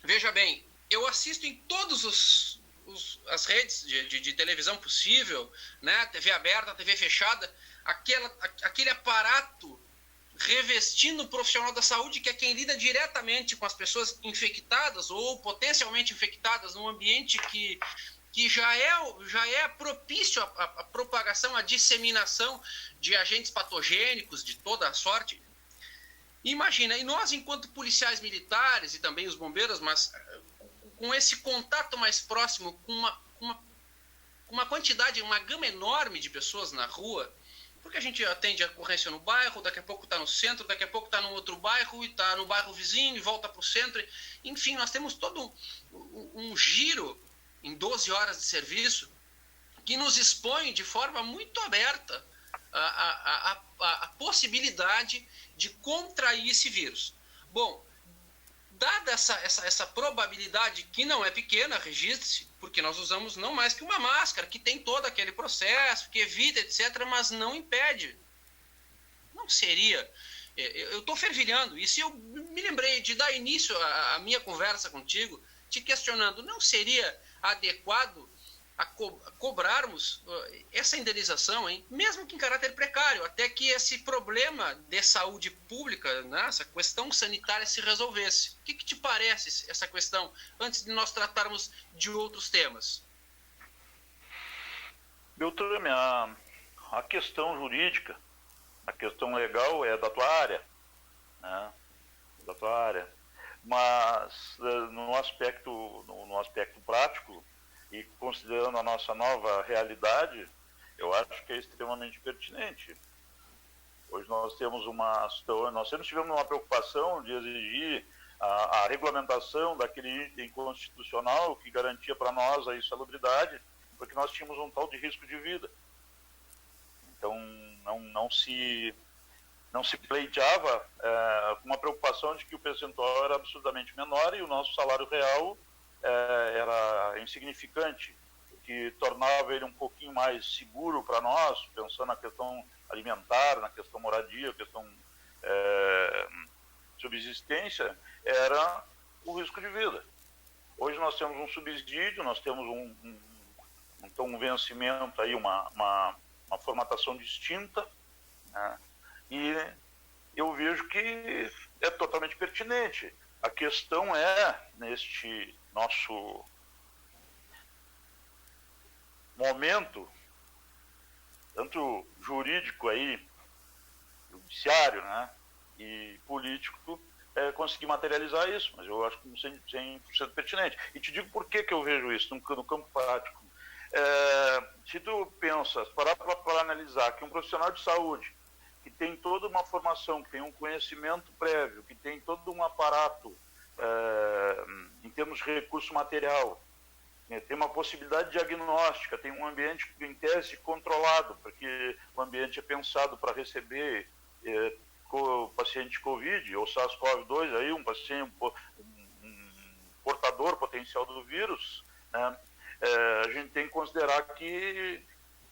Veja bem, eu assisto em todas as redes de televisão possível, né? TV aberta, TV fechada, aquele aparato revestindo o profissional da saúde, que é quem lida diretamente com as pessoas infectadas ou potencialmente infectadas num ambiente que já é propício à propagação, à disseminação de agentes patogênicos de toda a sorte. Imagina, e nós, enquanto policiais militares e também os bombeiros, mas com esse contato mais próximo, com uma quantidade, uma gama enorme de pessoas na rua, porque a gente atende a ocorrência no bairro, daqui a pouco está no centro, daqui a pouco está no outro bairro, e está no bairro vizinho, e volta para o centro. Enfim, nós temos todo um giro em 12 horas de serviço que nos expõe de forma muito aberta a possibilidade de contrair esse vírus. Bom, dada essa probabilidade, que não é pequena, registre-se, porque nós usamos não mais que uma máscara, que tem todo aquele processo, que evita, etc., mas não impede. Não seria... Eu estou fervilhando, e se eu me lembrei de dar início à minha conversa contigo, te questionando, não seria adequado a cobrarmos essa indenização, hein? Mesmo que em caráter precário, até que esse problema de saúde pública, né, essa questão sanitária se resolvesse. O que te parece essa questão, antes de nós tratarmos de outros temas? Beltrame, a questão jurídica, a questão legal é da tua área, né? Da tua área. Mas no aspecto prático, e considerando a nossa nova realidade, eu acho que é extremamente pertinente. Hoje nós tivemos uma preocupação de exigir a regulamentação daquele item constitucional que garantia para nós a insalubridade, porque nós tínhamos um tal de risco de vida. Então não se pleiteava com uma preocupação de que o percentual era absurdamente menor e o nosso salário real era insignificante, o que tornava ele um pouquinho mais seguro para nós, pensando na questão alimentar, na questão moradia, na questão subsistência, era o risco de vida. Hoje nós temos um subsídio, nós temos um vencimento, aí uma formatação distinta, né? E eu vejo que é totalmente pertinente. A questão é, neste nosso momento, tanto jurídico aí, judiciário, né, e político, conseguir materializar isso, mas eu acho que 100% pertinente. E te digo por que eu vejo isso no campo prático. Se tu pensas, parar para analisar que um profissional de saúde que tem toda uma formação, que tem um conhecimento prévio, que tem todo um aparato em termos de recurso material, tem uma possibilidade diagnóstica, tem um ambiente em tese controlado, porque o ambiente é pensado para receber paciente COVID ou SARS-CoV-2, aí um paciente, um portador potencial do vírus, né? A gente tem que considerar que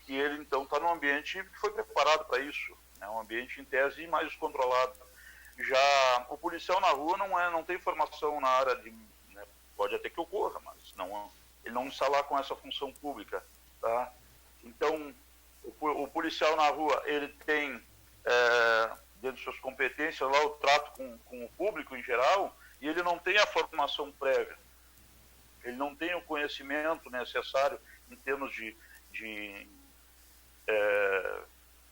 ele então está num ambiente que foi preparado para isso, né? Um ambiente em tese mais controlado. Já o policial na rua não tem formação na área de, né? Pode até que ocorra, mas ele não está lá com essa função pública, tá? Então o policial na rua ele tem dentro de suas competências lá o trato com o público em geral, e ele não tem a formação prévia, ele não tem o conhecimento necessário em termos de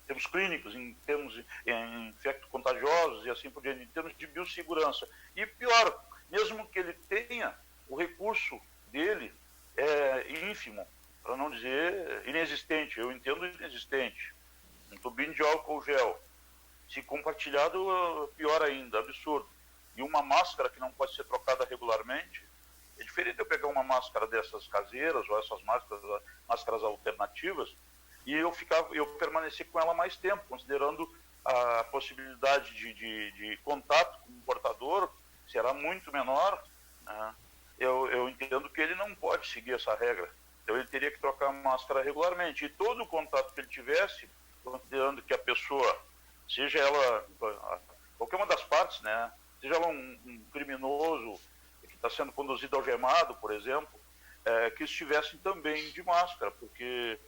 termos clínicos, em termos em infectos contagiosos e assim por diante, em termos de biossegurança. E pior, mesmo que ele tenha, o recurso dele é ínfimo, para não dizer inexistente, eu entendo inexistente. Um tubinho de álcool gel, se compartilhado, pior ainda, absurdo. E uma máscara que não pode ser trocada regularmente, é diferente de eu pegar uma máscara dessas caseiras ou essas máscaras alternativas, e eu permaneci com ela mais tempo, considerando a possibilidade de contato com o portador será muito menor, né? Eu entendo que ele não pode seguir essa regra, então ele teria que trocar a máscara regularmente, e todo o contato que ele tivesse, considerando que a pessoa, seja ela qualquer uma das partes, né? Seja ela um criminoso que está sendo conduzido algemado, por exemplo, que estivessem também de máscara, porque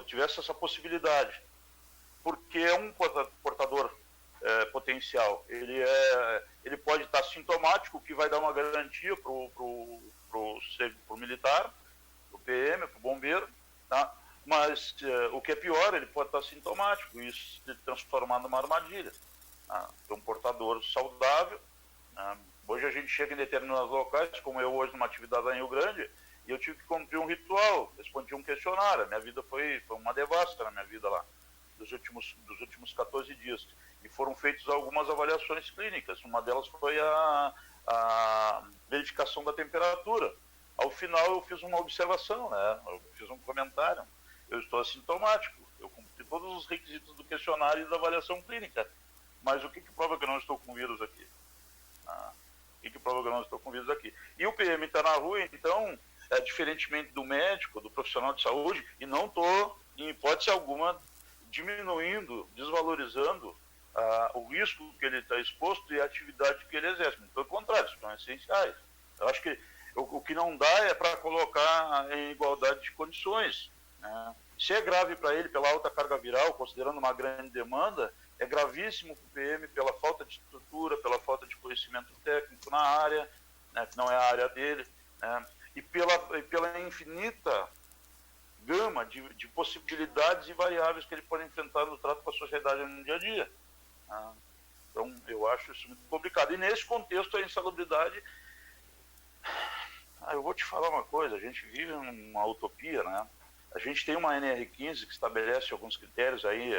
tivesse essa possibilidade, porque é um portador potencial, ele pode estar sintomático, o que vai dar uma garantia pro militar, pro PM, pro bombeiro, tá? Mas o que é pior, ele pode estar sintomático e isso se transformar numa armadilha. É um portador saudável. Hoje a gente chega em determinados locais, como eu hoje numa atividade lá em Rio Grande, e eu tive que cumprir um ritual, respondi um questionário. A minha vida foi uma devassa na minha vida lá, dos últimos 14 dias. E foram feitas algumas avaliações clínicas. Uma delas foi a verificação da temperatura. Ao final eu fiz uma observação, né? Eu fiz um comentário. Eu estou assintomático, eu cumpri todos os requisitos do questionário e da avaliação clínica. Mas o que prova que eu não estou com vírus aqui? O que prova que eu não estou com vírus aqui? E o PM está na rua, então, diferentemente do médico, do profissional de saúde, e não estou, em hipótese alguma, diminuindo, desvalorizando o risco que ele está exposto e a atividade que ele exerce. Pelo contrário, são essenciais. Eu acho que o que não dá é para colocar em igualdade de condições, né? Se é grave para ele pela alta carga viral, considerando uma grande demanda, é gravíssimo para o PM pela falta de estrutura, pela falta de conhecimento técnico na área, né, que não é a área dele, né, e pela infinita gama de possibilidades e variáveis que ele pode enfrentar no trato com a sociedade no dia a dia. Né. Então, eu acho isso muito complicado. E nesse contexto, a insalubridade... eu vou te falar uma coisa, a gente vive uma utopia, né? A gente tem uma NR15 que estabelece alguns critérios aí,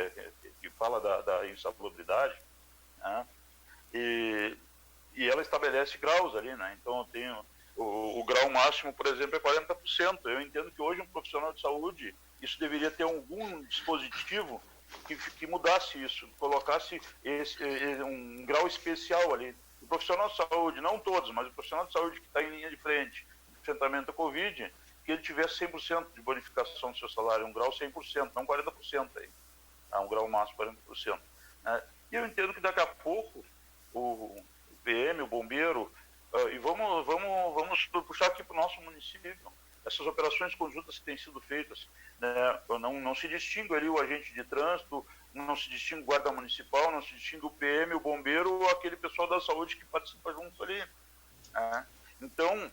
que fala da insalubridade, né? E ela estabelece graus ali, né? Então, eu tenho o grau máximo, por exemplo, é 40%. Eu entendo que hoje um profissional de saúde, isso deveria ter algum dispositivo que mudasse isso, colocasse um grau especial ali. O profissional de saúde, não todos, mas o profissional de saúde que está em linha de frente, enfrentamento à Covid, que ele tivesse 100% de bonificação do seu salário, um grau 100%, não 40% aí. Um grau máximo 40%. Né? E eu entendo que daqui a pouco o PM, o bombeiro, e vamos puxar aqui para o nosso município, essas operações conjuntas que têm sido feitas, né? Não se distingue ali o agente de trânsito, não se distingue o guarda municipal, não se distingue o PM, o bombeiro ou aquele pessoal da saúde que participa junto ali. Né? Então,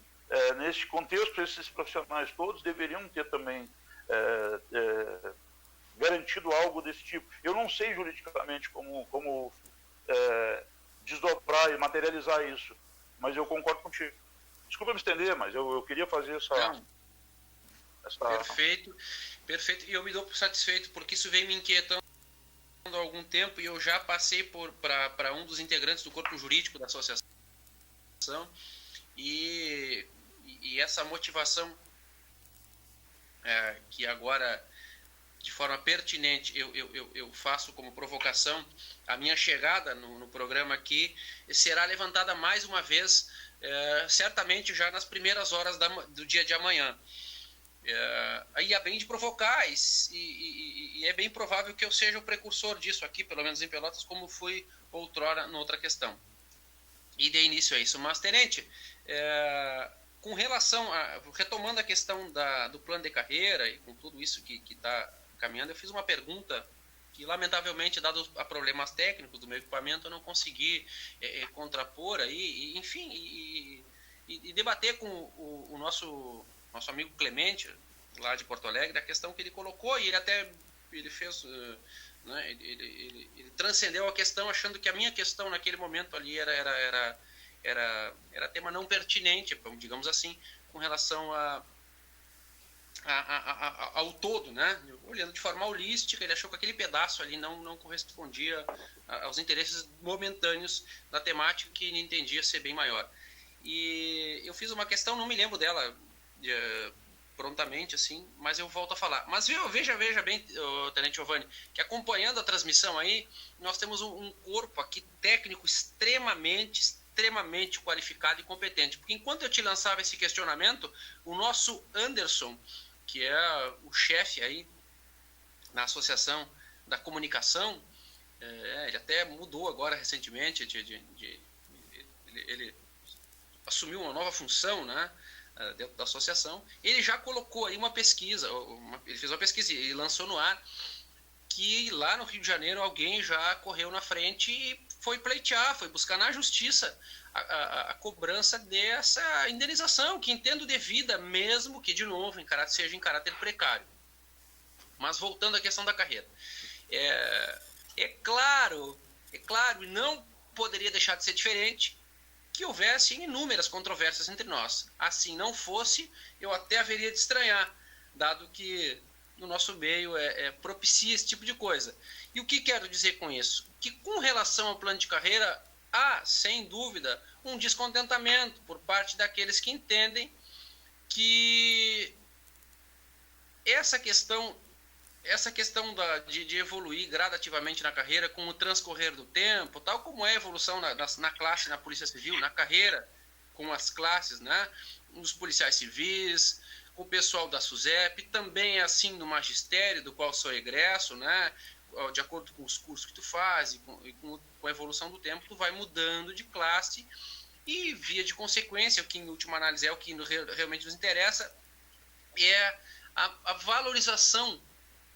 nesse contexto, esses profissionais todos deveriam ter também garantido algo desse tipo. Eu não sei juridicamente como desdobrar e materializar isso, mas eu concordo contigo. Desculpa me estender, mas eu queria fazer essa... Perfeito. E eu me dou por satisfeito, porque isso vem me inquietando há algum tempo, e eu já passei para um dos integrantes do corpo jurídico da associação, e essa motivação que agora, de forma pertinente, eu faço como provocação, a minha chegada no programa aqui será levantada mais uma vez, certamente já nas primeiras horas do dia de amanhã. Aí é bem de provocar, e é bem provável que eu seja o precursor disso aqui, pelo menos em Pelotas, como fui outrora noutra questão. E dei início a isso. Mas, tenente, com relação retomando a questão do plano de carreira e com tudo isso que está caminhando, eu fiz uma pergunta que, lamentavelmente, dado a problemas técnicos do meu equipamento, eu não consegui contrapor aí, enfim, e debater com o nosso amigo Clemente, lá de Porto Alegre, a questão que ele colocou, e ele fez, né, ele transcendeu a questão, achando que a minha questão naquele momento ali era tema não pertinente, digamos assim, com relação ao todo, né? Olhando de forma holística, ele achou que aquele pedaço ali não correspondia aos interesses momentâneos da temática, que ele entendia ser bem maior. E eu fiz uma questão, não me lembro dela prontamente, assim, mas eu volto a falar. Mas veja bem, Tenente Giovanni, que acompanhando a transmissão aí, nós temos um corpo aqui técnico extremamente qualificado e competente. Porque enquanto eu te lançava esse questionamento, o nosso Anderson, que é o chefe aí na Associação da Comunicação, ele até mudou agora recentemente, ele assumiu uma nova função, né, dentro da associação. Ele já colocou aí uma pesquisa, ele fez uma pesquisa e lançou no ar, que lá no Rio de Janeiro alguém já correu na frente e foi pleitear, foi buscar na justiça a cobrança dessa indenização, que entendo devida, mesmo que, de novo, seja em caráter precário. Mas voltando à questão da carreira. É claro, e não poderia deixar de ser diferente, que houvesse inúmeras controvérsias entre nós. Assim não fosse, eu até haveria de estranhar, dado que no nosso meio propicia esse tipo de coisa. E o que quero dizer com isso? Que com relação ao plano de carreira, há, sem dúvida, um descontentamento por parte daqueles que entendem que essa questão de evoluir gradativamente na carreira com o transcorrer do tempo, tal como é a evolução na classe, na Polícia Civil, na carreira, com as classes, né, os policiais civis, com o pessoal da SUSEP, também é assim no magistério, do qual sou egresso, né, de acordo com os cursos que tu faz e com a evolução do tempo, tu vai mudando de classe e, via de consequência, o que em última análise é o que realmente nos interessa, é a valorização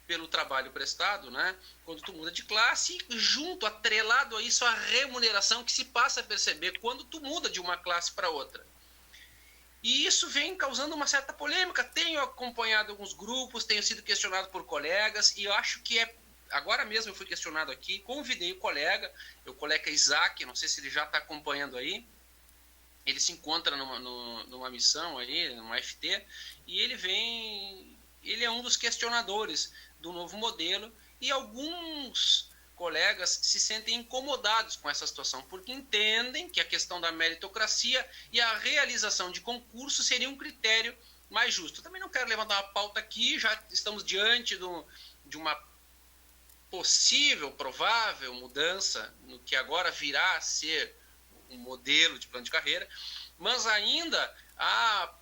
pelo trabalho prestado, né? Quando tu muda de classe, junto, atrelado a isso, a remuneração que se passa a perceber quando tu muda de uma classe para outra. E isso vem causando uma certa polêmica. Tenho acompanhado alguns grupos, tenho sido questionado por colegas, e eu acho que agora mesmo eu fui questionado aqui, convidei o colega Isaac, não sei se ele já está acompanhando aí, ele se encontra numa missão aí, numa FT, e ele é um dos questionadores do novo modelo, e alguns colegas se sentem incomodados com essa situação, porque entendem que a questão da meritocracia e a realização de concurso seria um critério mais justo. Eu também não quero levantar uma pauta aqui, já estamos diante de uma possível, provável mudança no que agora virá a ser um modelo de plano de carreira, mas ainda há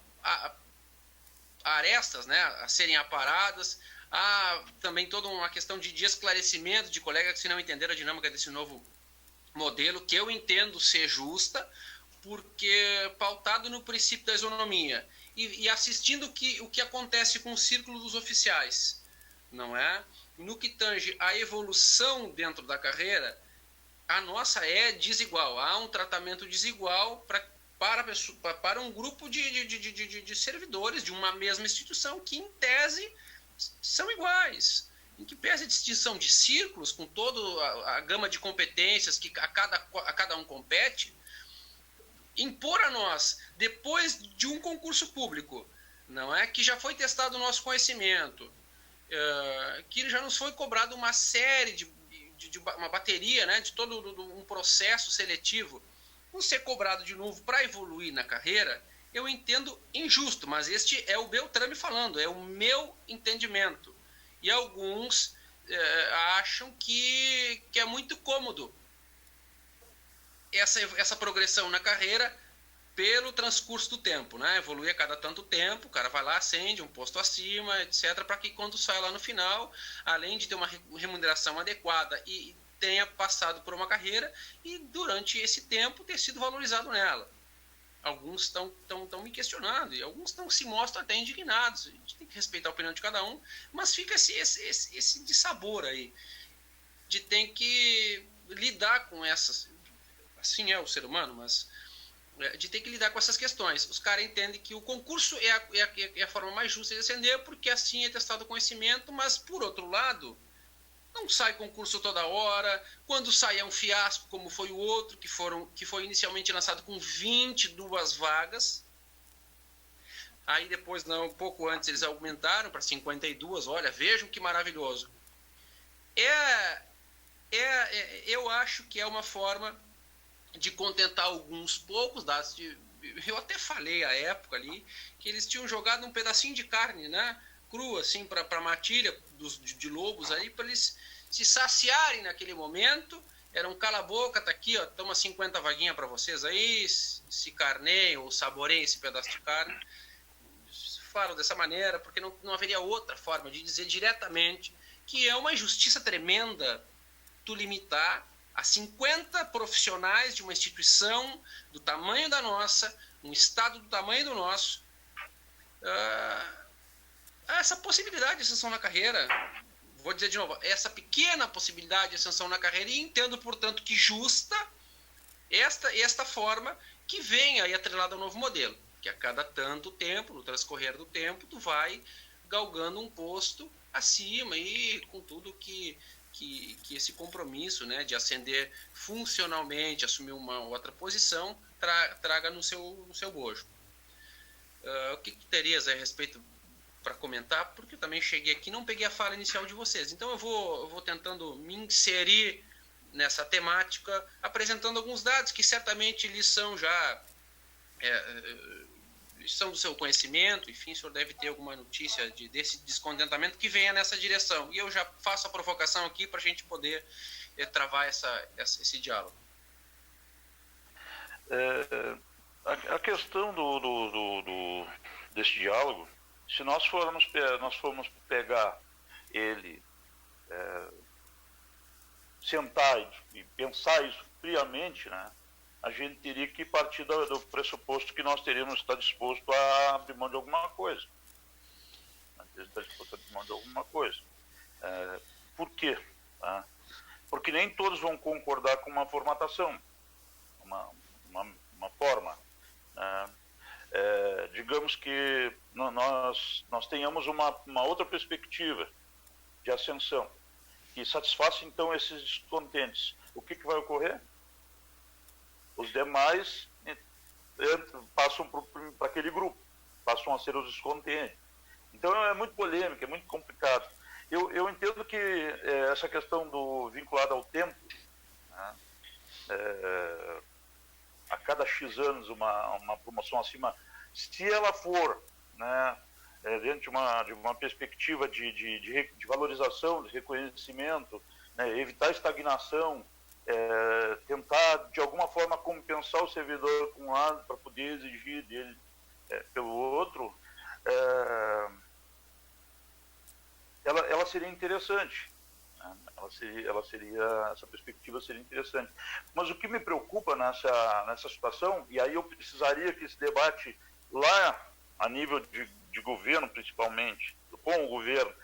arestas, né, a serem aparadas. Há também toda uma questão de esclarecimento de colegas que não entenderam a dinâmica desse novo modelo, que eu entendo ser justa, porque pautado no princípio da isonomia e assistindo o que acontece com o círculo dos oficiais, não é? No que tange a evolução dentro da carreira, a nossa é desigual. Há um tratamento desigual para um grupo de servidores de uma mesma instituição que, em tese, são iguais. Em que pese a distinção de círculos, com toda a gama de competências que a cada um compete, impor a nós, depois de um concurso público, não é, que já foi testado o nosso conhecimento, que já nos foi cobrado uma série uma bateria, né, de todo um processo seletivo, não ser cobrado de novo para evoluir na carreira, eu entendo injusto, mas este é o Beltrame falando, é o meu entendimento. E alguns acham que é muito cômodo essa progressão na carreira pelo transcurso do tempo, né? Evolui a cada tanto tempo, o cara vai lá, ascende um posto acima, etc., para que quando sai lá no final, além de ter uma remuneração adequada e tenha passado por uma carreira e durante esse tempo ter sido valorizado nela. Alguns estão me questionando e alguns se mostram até indignados. A gente tem que respeitar a opinião de cada um, mas fica esse dissabor aí, de ter que lidar com essas... Assim é o ser humano, mas de ter que lidar com essas questões. Os caras entendem que o concurso é a forma mais justa de ascender, porque assim é testado o conhecimento, mas, por outro lado, não sai concurso toda hora. Quando sai é um fiasco, como foi o outro, que foi inicialmente lançado com 22 vagas. Aí depois, um pouco antes, eles aumentaram para 52. Olha, vejam que maravilhoso. Eu acho que é uma forma de contentar alguns poucos. Eu até falei à época ali que eles tinham jogado um pedacinho de carne, né, crua, assim, para a matilha de lobos aí, para eles se saciarem naquele momento. Era um cala-boca, tá aqui, ó, toma 50 vaguinhas para vocês aí, se carneiem ou saboreiem esse pedaço de carne. Falo dessa maneira porque não haveria outra forma de dizer diretamente que é uma injustiça tremenda tu limitar a 50 profissionais de uma instituição do tamanho da nossa, um estado do tamanho do nosso, essa possibilidade de ascensão na carreira. Vou dizer de novo, essa pequena possibilidade de ascensão na carreira, e entendo, portanto, que justa esta forma que vem aí atrelada ao novo modelo, que a cada tanto tempo, no transcorrer do tempo, tu vai galgando um posto acima e com tudo que esse compromisso, né, de ascender funcionalmente, assumir uma outra posição, traga no seu bojo. O que terias a respeito para comentar? Porque eu também cheguei aqui e não peguei a fala inicial de vocês. Então eu vou tentando me inserir nessa temática, apresentando alguns dados que certamente lhes são já... são do seu conhecimento, enfim, o senhor deve ter alguma notícia desse descontentamento que venha nessa direção. E eu já faço a provocação aqui para a gente poder travar esse diálogo. A questão desse diálogo, se nós formos pegar ele, sentar e pensar isso friamente, né, a gente teria que partir do pressuposto que nós teríamos que estar disposto a abrir mão de alguma coisa. Por quê? Porque nem todos vão concordar com uma formatação, uma forma. Digamos que nós tenhamos uma outra perspectiva de ascensão, que satisfaça então esses descontentes. O que vai ocorrer? Os demais passam para aquele grupo, passam a ser os descontentes. Então é muito polêmico, é muito complicado. Eu entendo que essa questão vinculada ao tempo, né, a cada X anos uma promoção acima, se ela for, né, dentro de uma perspectiva de valorização, de reconhecimento, né, evitar estagnação, tentar de alguma forma compensar o servidor com um lado para poder exigir dele pelo outro, ela seria interessante, né? Essa perspectiva seria interessante. Mas o que me preocupa nessa situação, e aí eu precisaria que esse debate lá a nível de governo principalmente, com o governo,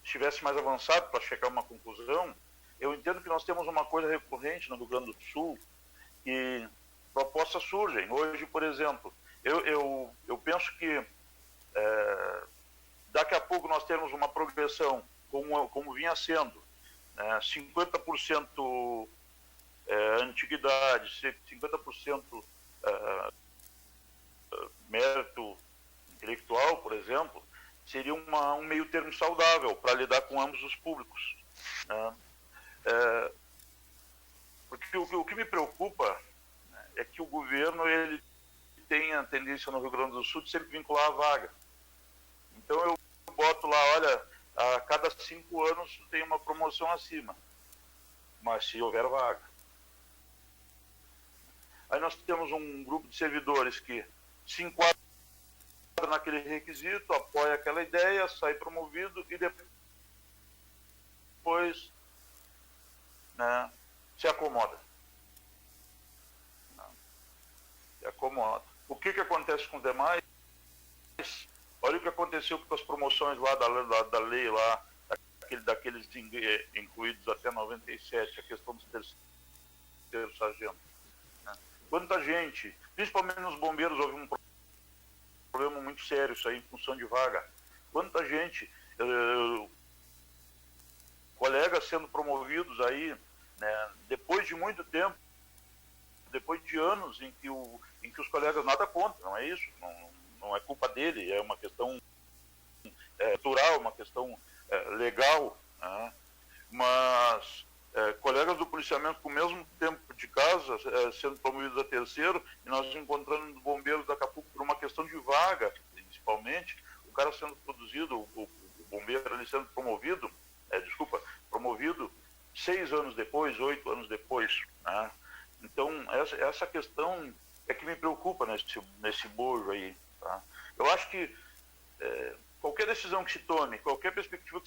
estivesse mais avançado para chegar a uma conclusão. Eu entendo que nós temos uma coisa recorrente no Rio Grande do Sul, que propostas surgem. Hoje, por exemplo, eu penso que daqui a pouco nós temos uma progressão, como vinha sendo, 50% antiguidade, 50% mérito intelectual, por exemplo, seria um meio termo saudável para lidar com ambos os públicos, né? Porque o que me preocupa, né, é que o governo ele tem a tendência no Rio Grande do Sul de sempre vincular a vaga. Então eu boto lá, olha, a cada 5 anos tem uma promoção acima, mas se houver vaga. Aí nós temos um grupo de servidores que se enquadra naquele requisito, apoia aquela ideia, sai promovido e depois, né, se acomoda. Se acomoda. O que acontece com os demais? Olha o que aconteceu com as promoções lá da lei, lá, daqueles incluídos até 97, a questão dos terceiros sargentos. Né? Quanta gente, principalmente nos bombeiros, houve um problema muito sério isso aí, em função de vaga. Quanta gente, colegas sendo promovidos aí, né, depois de muito tempo, depois de anos em que os colegas nada contra, não é isso? Não é culpa dele, é uma questão cultural, uma questão legal, né? Mas colegas do policiamento com o mesmo tempo de casa sendo promovidos a terceiro, e nós encontrando nos bombeiros daqui a pouco por uma questão de vaga, principalmente, o cara sendo produzido, o bombeiro ali sendo promovido, promovido 6 anos depois, 8 anos depois, né? Então, essa questão é que me preocupa nesse bojo aí, tá? Eu acho que qualquer decisão que se tome, qualquer perspectiva que se